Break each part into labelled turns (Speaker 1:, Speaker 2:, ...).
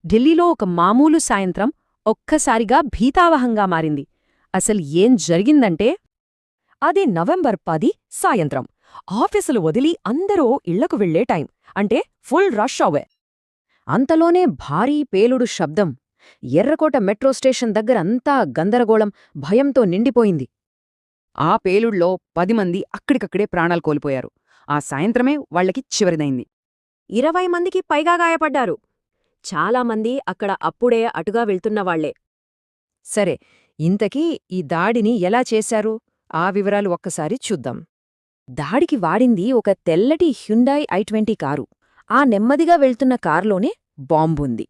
Speaker 1: ఢిల్లీలో ఒక మామూలు సాయంత్రం ఒక్కసారిగా భీతావహంగా మారింది. అసలు ఏం జరిగిందంటే,
Speaker 2: అది నవంబర్ 10 సాయంత్రం. ఆఫీసులు వదిలి అందరూ ఇళ్లకు వెళ్లే టైం. అంటే ఫుల్ రష్ అవే. అంతలోనే భారీ పేలుడు శబ్దం. ఎర్రకోట మెట్రో స్టేషన్ దగ్గరంతా గందరగోళం, భయంతో నిండిపోయింది.
Speaker 3: ఆ పేలుడ్లో 10 మంది అక్కడికక్కడే ప్రాణాలు కోల్పోయారు. ఆ సాయంత్రమే వాళ్లకి చివరిదైంది.
Speaker 2: 20 మందికి పైగా గాయపడ్డారు. చాలామంది అక్కడ అప్పుడే అటుగా వెళ్తున్నవాళ్లే. సరే, ఇంతకీ ఈ దాడిని ఎలా చేశారు? ఆ వివరాలు ఒక్కసారి చూద్దాం. దాడికి వాడింది ఒక తెల్లటి హ్యుండాయ్ i20 కారు. ఆ నెమ్మదిగా వెళ్తున్న కారులోనే బాంబుంది.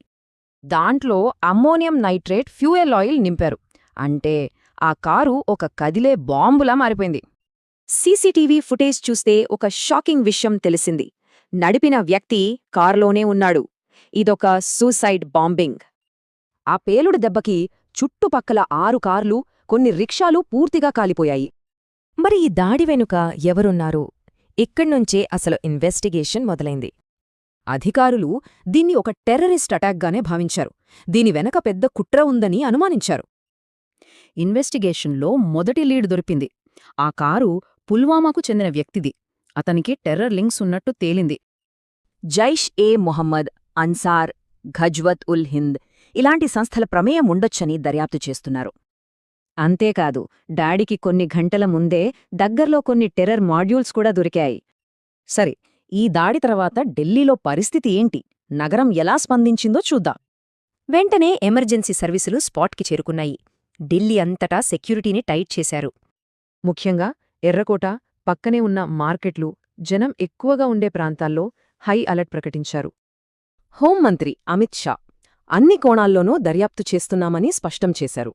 Speaker 2: దాంట్లో అమ్మోనియం నైట్రేట్ ఫ్యూయల్ ఆయిల్ నింపారు. అంటే ఆ కారు ఒక కదిలే బాంబులా మారిపోయింది. సీసీటీవీ ఫుటేజ్ చూస్తే ఒక షాకింగ్ విషయం తెలిసింది. నడిపిన వ్యక్తి కారులోనే ఉన్నాడు. ఇదొక సూసైడ్ బాంబింగ్. ఆ పేలుడు దెబ్బకి చుట్టుపక్కల 6 కార్లు, కొన్ని రిక్షాలు పూర్తిగా కాలిపోయాయి. మరి ఈ దాడి వెనుక ఎవరున్నారు? ఇక్కడ్నుంచే అసలు ఇన్వెస్టిగేషన్ మొదలైంది. అధికారులు దీన్ని ఒక టెర్రరిస్ట్ అటాక్గానే భావించారు. దీని వెనక పెద్ద కుట్ర ఉందని అనుమానించారు.
Speaker 1: ఇన్వెస్టిగేషన్లో మొదటి లీడ్ దొరికింది. ఆ కారు పుల్వామాకు చెందిన వ్యక్తిది. అతనికి టెర్రర్ లింక్స్ ఉన్నట్టు తేలింది.
Speaker 2: జైష్ ఏ మొహమ్మద్, అన్సార్, ఘజ్వత్ ఉల్ హింద్ ఇలాంటి సంస్థల ప్రమేయం ఉండొచ్చని దర్యాప్తు చేస్తున్నారు. అంతేకాదు, డాడీకి కొన్ని గంటల ముందే దగ్గర్లో కొన్ని టెర్రర్ మాడ్యూల్స్ కూడా దొరికాయి.
Speaker 1: సరే, ఈ దాడి తర్వాత ఢిల్లీలో పరిస్థితి ఏంటి? నగరం ఎలా స్పందించిందో చూద్దాం.
Speaker 2: వెంటనే ఎమర్జెన్సీ సర్వీసులు స్పాట్కి చేరుకున్నాయి. ఢిల్లీ అంతటా సెక్యూరిటీని టైట్ చేశారు.
Speaker 4: ముఖ్యంగా ఎర్రకోట, పక్కనే ఉన్న మార్కెట్లు, జనం ఎక్కువగా ఉండే ప్రాంతాల్లో హై అలర్ట్ ప్రకటించారు.
Speaker 2: హోంమంత్రి అమిత్ షా అన్ని కోణాల్లోనూ దర్యాప్తు చేస్తున్నామని స్పష్టం చేశారు.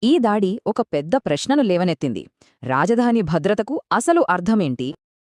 Speaker 1: ఈ దాడి ఒక పెద్ద ప్రశ్నను లేవనెత్తింది. రాజధాని భద్రతకు అసలు అర్థమేంటి?